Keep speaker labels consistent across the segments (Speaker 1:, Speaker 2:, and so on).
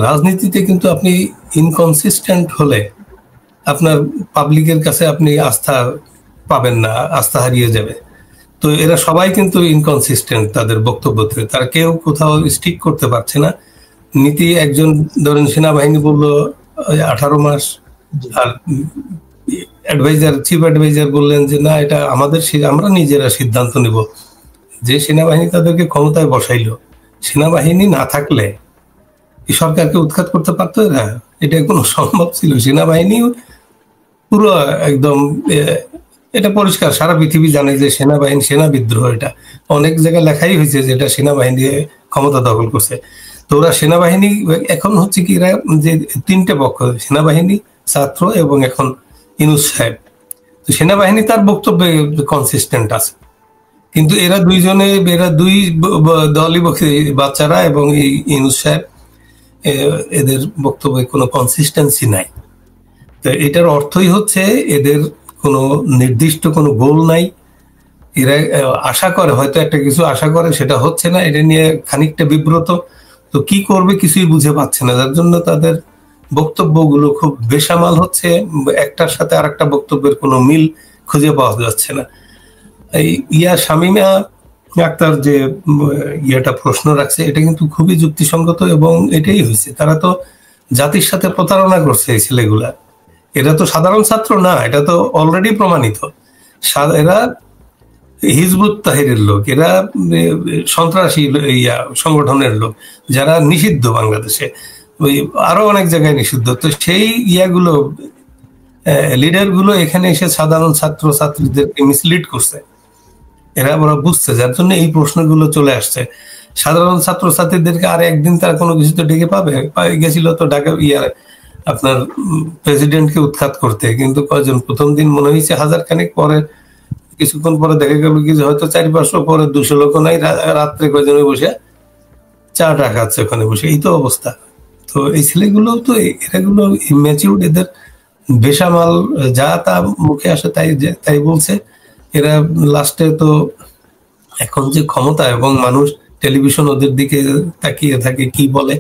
Speaker 1: রাজনীতিতে কিন্তু আপনি ইনকনসিস্টেন্ট হলে আপনার পাবলিকের কাছে আপনি আস্থা পাবেন না, আস্থা হারিয়ে যাবে। তো এরা সবাই কিন্তু ইনকনসিস্টেন্ট তাদের বক্তব্যতে, তারা কেউ কোথাও স্টিক করতে পারছে না নীতি। একজন ধরেন সেনাবাহিনী বললো 18 মাস, আর অ্যাডভাইজার, চিফ অ্যাডভাইজার বললেন যে না, এটা আমাদের, আমরা নিজেরা সিদ্ধান্ত নিব। যে সেনাবাহিনী তাদেরকে ক্ষমতায় বসাইলো, সেনাবাহিনী না থাকলে এই সরকারকে উৎখাত করতে পারতো এরা? এটা কোনো সম্ভব ছিল? সেনাবাহিনী পুরো একদম, এটা পরিষ্কার, সারা পৃথিবী জানে যে সেনাবাহিনী, সেনা বিদ্রোহ, এটা অনেক জায়গায় লেখাই হয়েছে যে এটা সেনাবাহিনী ক্ষমতা দখল করছে। তো ওরা সেনাবাহিনী এখন হচ্ছে কি, এরা যে তিনটে পক্ষ, সেনাবাহিনী, ছাত্র এবং এখন ইউনূস সাহেব, তো সেনাবাহিনী তার বক্তব্যে কনসিস্টেন্ট আছে, কিন্তু এরা দুইজনে, এরা দুই দলই, বাচ্চারা এবং এই ইউনূস সাহেব, এদের বক্তব্যে কোনো কনসিস্টেন্সি নাই। তো এটার অর্থই হচ্ছে এদের কোনো নির্দিষ্ট কোনো গোল নাই। এরা আশা করে, হয়তো একটা কিছু আশা করে, সেটা হচ্ছে না, এটা নিয়ে খানিকটা বিব্রত, তো কি করবে কিছুই বুঝে পাচ্ছে না, যার জন্য তাদের বক্তব্যগুলো খুব বেসামাল হচ্ছে, একটার সাথে আর একটা বক্তব্যের কোনো মিল খুঁজে পাওয়া যাচ্ছে না। এই শামীমা আক্তার যে ইয়েটা প্রশ্ন রাখছে, এটা কিন্তু খুবই যুক্তিসঙ্গত, এবং এটাই হয়েছে। তারা তো জাতির সাথে প্রতারণা করছে এই ছেলেগুলা। এরা তো সাধারণ ছাত্র না, এটা তো অলরেডি প্রমাণিত। এরা হিজবুত তাহরিরের লোক, এরা সন্ত্রাসী সংগঠনের লোক, যারা নিষিদ্ধ বাংলাদেশে, ওই আরো অনেক জায়গায় নিষিদ্ধ। তো সেই ইয়াগুলো, লিডার গুলো এখানে এসে সাধারণ ছাত্র ছাত্রীদেরকে মিসলিড করছে, এরা ওরা বুঝছে, যার জন্য এই প্রশ্নগুলো চলে আসছে। সাধারণ ছাত্র ছাত্রীদেরকে আর একদিন তার কোনো কিছু তো ডেকে গেছিল তো ঢাকা আপনার প্রেসিডেন্টকে উৎখাত করতে, কিন্তু কয়জন? প্রথম দিন মনে হয়েছে 1000 খানেক, পরে কিছুক্ষণ পরে দেখা গেল কি হয়তো 400-500, পরে 200 লোক নাই, রাত্রে কয়জনে বসে চাটা খাচ্ছে ওখানে বসে, এই তো অবস্থা। তো এই ছেলেগুলো তো, এরাগুলো ইম্যাচিউরড, এদের বেসামাল, যা তা মুখে আসে তাই বলছে। এরা লাস্টে তো এখন যে ক্ষমতা, এবং মানুষ টেলিভিশন ওদের দিকে তাকিয়ে থাকে, কি বলে,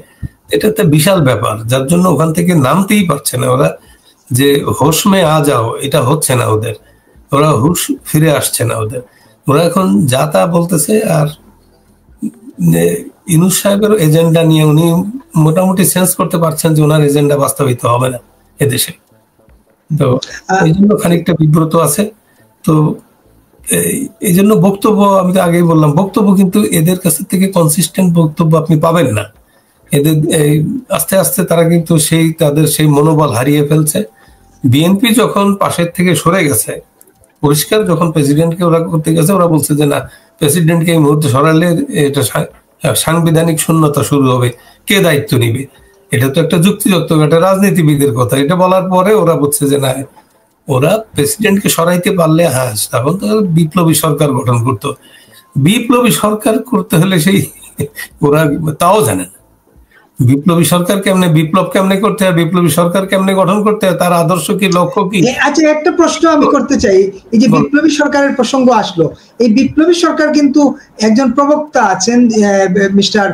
Speaker 1: এটা একটা বিশাল ব্যাপার, যার জন্য ওখান থেকে নামতেই পারছে না ওরা। যে হোশ মে আ যাও, এটা হচ্ছে না ওদের, ওরা হুশ ফিরে আসছে না ওদের। ওরা এখন যা তা বলতেছে। আর ইউনূস সাহেবের এজেন্ডা নিয়ে উনি মোটামুটি সেন্স করতে পারছেন যে ওনার এজেন্ডা বাস্তবিত হবে না এদেশে, তো এই জন্য খানিকটা বিব্রত আছে। তো এই জন্য বক্তব্য, আমি তো আগেই বললাম, বক্তব্য কিন্তু এদের কাছে থেকে কনসিস্টেন্ট বক্তব্য আপনি পাবেন না। এদের আস্তে আস্তে তারা কিন্তু তাদের সেই মনোবল হারিয়ে ফেলছে। বিএনপি যখন পাশের থেকে সরে গেছে, পরিষ্কার, যখন প্রেসিডেন্টকে ওরা করতে গেছে, ওরা বলছে যে না, প্রেসিডেন্টকে এই মুহূর্তে সরালে এটা সাংবিধানিক শূন্যতা শুরু হবে, কে দায়িত্ব নিবে? এটা তো একটা যুক্তিযুক্ত, একটা রাজনীতিবিদের কথা। এটা বলার পরে ওরা বলছে যে না, ওরা প্রেসিডেন্টকে সরাইতে পারলে হ্যাঁ, তখন তো বিপ্লবী সরকার গঠন করতো। বিপ্লবী সরকার করতে হলে সেই ওরা তাও জানে না বিপ্লবী সরকার কেমনে, বিপ্লব কেমনে করতে হয়, বিপ্লবী সরকার কেমনে গঠন করতে হয়, তার আদর্শ কি, লক্ষ্য কি।
Speaker 2: আচ্ছা, একটা প্রশ্ন আমি করতে চাই। এই যে বিপ্লবী সরকারের প্রসঙ্গ আসলো, এই বিপ্লবী সরকার কিন্তু একজন প্রবক্তা আছেন, মিস্টার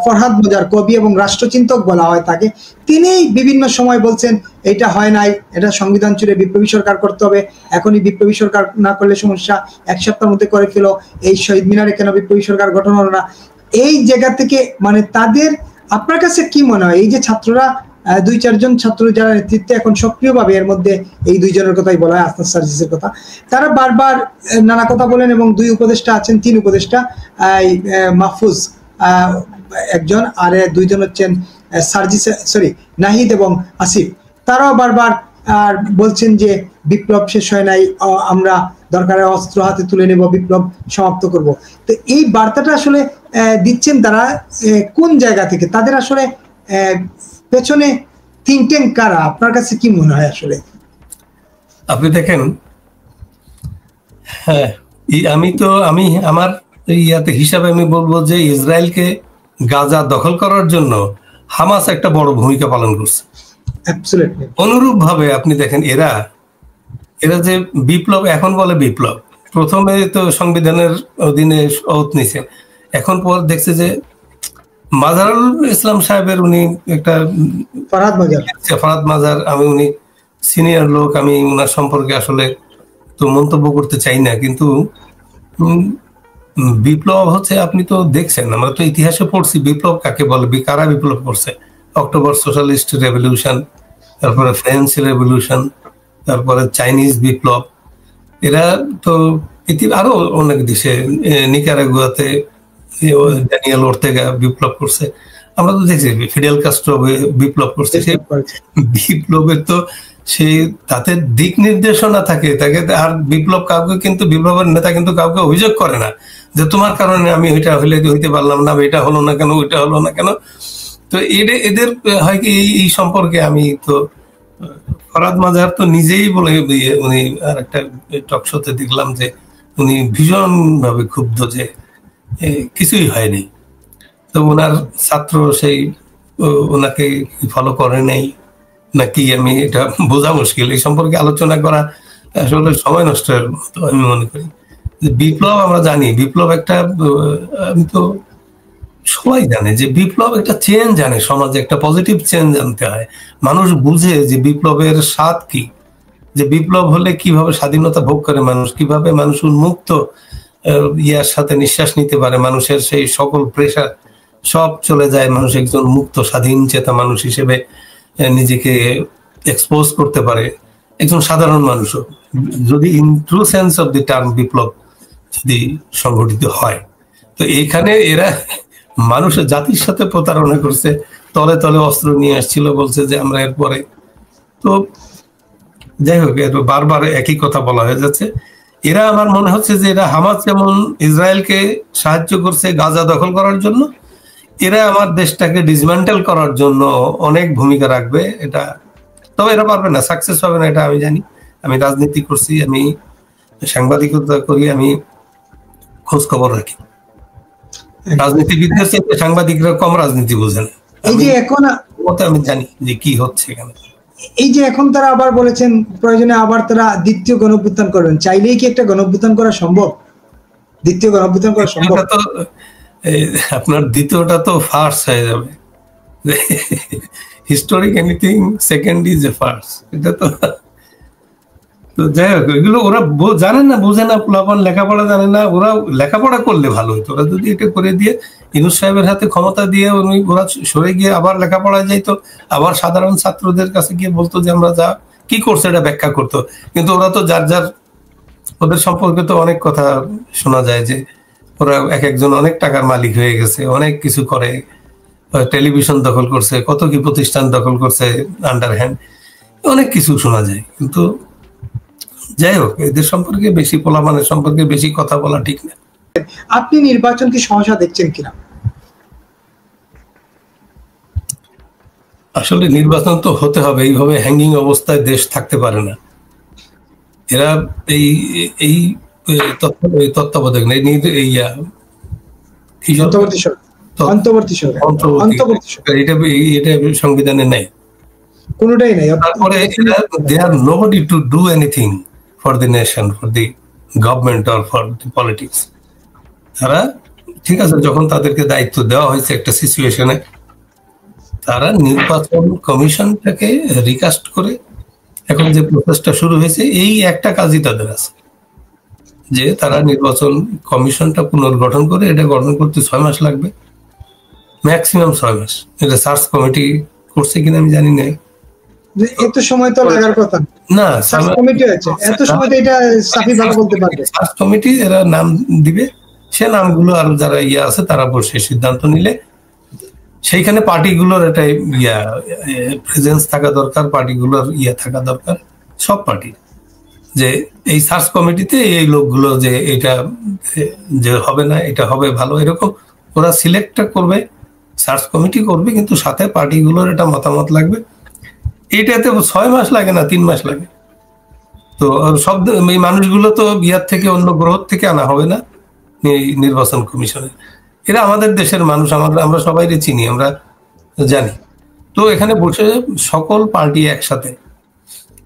Speaker 2: ফরহাদ মজার, কবি এবং রাষ্ট্রচিন্তক বলা হয় তাকে। তিনি বিভিন্ন সময় বলছেন এটা হয় নাই, এটা সংবিধান চুরে বিপ্লবী সরকার করতে হবে, এখনই বিপ্লবী সরকার না করলে সমস্যা, 1 সপ্তাহের মধ্যে করে ফেলো, এই শহীদ মিনারে কেন বিপ্লবী সরকার গঠন হলো না। এই জায়গা থেকে মানে তাদের, আপনার কাছে কি মনে হয়, এই যে ছাত্ররা, 2-4 জন ছাত্র যারা নেতৃত্বে এখন সক্রিয়ভাবে, এর মধ্যে এই 2 জনের কথাই বলা হয়, আসনাদ সার্জিসের কথা, তারা বারবার নানা কথা বলেন, এবং 2 উপদেষ্টা আছেন, 3 উপদেষ্টা, মাহফুজ একজন, আর 2 জন হচ্ছেন সার্জিস, সরি, নাহিদ এবং আসিফ, তারাও বারবার আর বলছেন যে বিপ্লব শেষ হয় নাই, আমরা দরকারে অস্ত্র হাতে তুলে নেব, বিপ্লব সমাপ্ত করব। তো এই বার্তাটা আসলে দিচ্ছেন তারা কোন জায়গা থেকে? তাদের আসলে পেছনে থিঙ্ক ট্যাঙ্ক কারা? আপনার কাছে কি মনে হয় আসলে?
Speaker 1: আপনি দেখেন, হ্যাঁ, আমি আমার ইয়াতে হিসাবে আমি বলবো যে ইসরায়েলকে গাজা দখল করার জন্য হামাস একটা বড় ভূমিকা পালন করছে। অনুরূপ ভাবে আপনি দেখেন, এরা যে বিপ্লব এখন বলে, বিপ্লব প্রথমে তো সংবিধানের অধীনে ওত নিছে, এখন পর দেখছে যে মাজারুল ইসলাম সাহেবের উনি একটা ফরহাদ মাজার, আমি উনি সিনিয়র লোক, আমি উনার সম্পর্কে আসলে তো মন্তব্য করতে চাই না, কিন্তু বিপ্লব হচ্ছে, আপনি তো দেখছেন, আমরা তো ইতিহাসে পড়ছি বিপ্লব কাকে বলে, কারা বিপ্লব করছে। অক্টোবর সোশ্যালিস্ট রেভলিউশন, তারপরে ফ্রেঞ্চ রেভলিউশন, তারপরে চাইনিজ বিপ্লব, এরা তো আরো অনেক দেশে, নিকারাগুয়াতে ড্যানিয়েল ওর্তেগা বিপ্লব করছে, আমরা তো দেখছি ফিডেল কাস্ট্রো বিপ্লব করছে। সেই বিপ্লবের তো সেই তাতে দিক নির্দেশনা থাকে, তাকে আর বিপ্লব কাউকে, কিন্তু বিপ্লবের নেতা কিন্তু কাউকে অভিযোগ করে না যে তোমার কারণে আমি ওইটা হইতে পারলাম না, এটা হলো না কেন, ওইটা হলো না কেন। তো এদের হয় কি এই সম্পর্কে আমি তো ফরহাদ মাজার তো নিজেই বলে, উনি আর একটা টক শোতে দেখলাম যে উনি ভীষণ ভাবে ক্ষুব্ধ যে কিছুই হয়নি। তো ওনার ছাত্র সেই ওনাকে ফলো করে নেই নাকি, আমি এটা বোঝা মুশকিল। এই সম্পর্কে আলোচনা করা আসলে সময় নষ্টের মতো আমি মনে করি। বিপ্লব আমরা জানি, বিপ্লব একটা, আমি তো সবাই জানে যে বিপ্লব একটা চেঞ্জ আনে সমাজে, একটা পজিটিভ চেঞ্জ আনতে হয়। মানুষ বুঝে যে বিপ্লবের স্বাদ কি, যে বিপ্লব হলে কিভাবে স্বাধীনতা ভোগ করে মানুষ, কিভাবে মানুষ উন্মুক্ত ইয়ার সাথে নিঃশ্বাস নিতে পারে, মানুষের সেই সকল প্রেশার সব চলে যায়, মানুষ একজন মুক্ত স্বাধীন চেতা মানুষ হিসেবে নিজেকে এক্সপোজ করতে পারে, একজন সাধারণ মানুষও, যদি in true sense of the term বিপ্লব যদি সংগঠিত হয়। তো এইখানে এরা মানুষের জাতির সাথে প্রতারণা করছে, তলে তলে অস্ত্র নিয়ে আসছিল, বলছে যে আমরা এরপরে। তো যাই হোক, বারবার একই কথা বলা হয়ে যাচ্ছে। এরা, আমার মনে হচ্ছে যে এরা হামাস যেমন ইসরায়েলকে সাহায্য করছে গাজা দখল করার জন্য, এরা আমার দেশটাকে ডিসমেন্টেল করার জন্য অনেক ভূমিকা রাখবে। এটা তবে এরা পারবে না, সাকসেস হবে না, এটা আমি জানি। আমি রাজনীতি করছি, আমি সাংবাদিকতা করি, আমি খোঁজ খবর রাখি। রাজনীতিবিদদের চাইতে সাংবাদিকরা কম রাজনীতি বোঝেন।
Speaker 2: এই যে এখন
Speaker 1: আমি জানি যে কি হচ্ছে এখানে।
Speaker 2: এই যে এখন তারা আবার বলেছেন প্রয়োজনে আবার তারা দ্বিতীয় গণঅভ্যুত্থান করবেন, চাইলেই কি একটা গণঅভ্যুত্থান করা সম্ভব? দ্বিতীয় গণঅভ্যুত্থান করা সম্ভব?
Speaker 1: তো আপনার দ্বিতীয়টা তো ফার্স্ট হয়ে যাবে। Historic anything second is a first, এটা তো। তো যাই হোক, এগুলো ওরা জানে না, বোঝে না, পোলাপান লেখাপড়া জানে না। ওরা লেখাপড়া করলে ভালো হতো, ওরা যদি এটা করে দিয়ে ইউনূস সাহেবের হাতে ক্ষমতা দিয়ে ওরা সরে গিয়ে আবার লেখাপড়া যাইতো, আবার সাধারণ ছাত্রদের কাছে গিয়ে বলতো যে আমরা যা কি করছে এটা ব্যাখ্যা করতো। কিন্তু ওরা তো যার যার, ওদের সম্পর্কে তো অনেক কথা শোনা যায় যে ওরা এক একজন অনেক টাকার মালিক হয়ে গেছে, অনেক কিছু করে, টেলিভিশন দখল করছে, কত কি প্রতিষ্ঠান দখল করছে আন্ডার হ্যান্ড, অনেক কিছু শোনা যায়। কিন্তু যাই হোক, এদের সম্পর্কে বেশি, পোলাপানের সম্পর্কে বেশি কথা বলা ঠিক না।
Speaker 2: আপনি নির্বাচনকে সহসা দেখছেন কিনা?
Speaker 1: আসলে নির্বাচন তো হতে হবে, এইভাবে হ্যাঙ্গিং অবস্থায় দেশ থাকতে পারে না। এরা এই এই তত্ত্বাবধায়ক এটা সংবিধানে নাই,
Speaker 2: কোনটাই নাই।
Speaker 1: তারপরে they are nobody to do anything for the nation, for the government or for the politics. তারা ঠিক আছে, যখন তাদেরকে দায়িত্ব দেওয়া হয়েছে একটা সিচুয়েশনে, তারা নির্বাচন কমিশনটাকে রিকাস্ট করে এখন যে প্রসেসটা শুরু হয়েছে, এই একটা কাজই তাদের আছে যে তারা নির্বাচন কমিশনটা পুনর্গঠন করে, এটা গঠন করতে 6 মাস লাগবে, ম্যাক্সিমাম 6 মাস। এটা সার্চ কমিটি করছে কিনা আমি জানি না,
Speaker 2: এত সময় তো লাগার কথা
Speaker 1: না।
Speaker 2: সার্চ কমিটি আছে, এত সময় তো এটা সাফি ভালো বলতে পারবে।
Speaker 1: সার্চ কমিটি এরা নাম দিবে, সে নামগুলো আর যারা আছে তারা বসে সিদ্ধান্ত নিলে, সেইখানে পার্টিগুলোর একটা প্রেজেন্স থাকা দরকার, পার্টিগুলোর থাকা দরকার, সব পার্টির, যে এই সার্চ কমিটিতে এই লোকগুলো যে এটা যে হবে না, এটা হবে ভালো, এরকম ওরা সিলেক্টটা করবে, সার্চ কমিটি করবে, কিন্তু সাথে পার্টিগুলোর এটা মতামত লাগবে। এটাতে 6 মাস লাগে না, 3 মাস লাগে। তো সব এই মানুষগুলো তো বিহার থেকে, অন্য গ্রহ থেকে আনা হবে না এই নির্বাচন কমিশনে। এরা আমাদের দেশের মানুষ, আমরা সবাই চিনি, আমরা জানি। তো এখানে বসে সকল পার্টি একসাথে,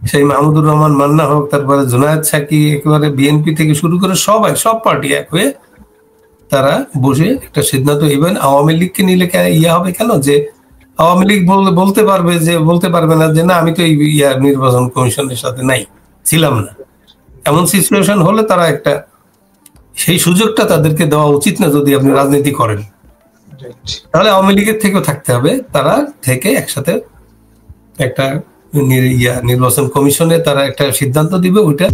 Speaker 1: সেই মাহমুদুর রহমান মান্না হোক, তারপরে জুনায়েদ সাকি, একেবারে বিএনপি থেকে শুরু করে সবাই, সব পার্টি এক হয়ে তারা বসে একটা সিদ্ধান্ত, ইভেন আওয়ামী লীগকে নিলে ইয়া হবে কেন, যে আওয়ামী লীগ বলতে পারবে না যে না আমি তো এই নির্বাচন কমিশনের সাথে নাই, ছিলাম না। এমন সিচুয়েশন হলে তারা একটা, সেই সুযোগটা তাদেরকে দেওয়া উচিত না। যদি আপনি রাজনীতি করেন তাহলে আওয়ামী লীগের থেকেও থাকতে হবে, তারা থেকে একসাথে একটা নির্বাচন কমিশনে তারা একটা সিদ্ধান্ত দিবে, ওইটা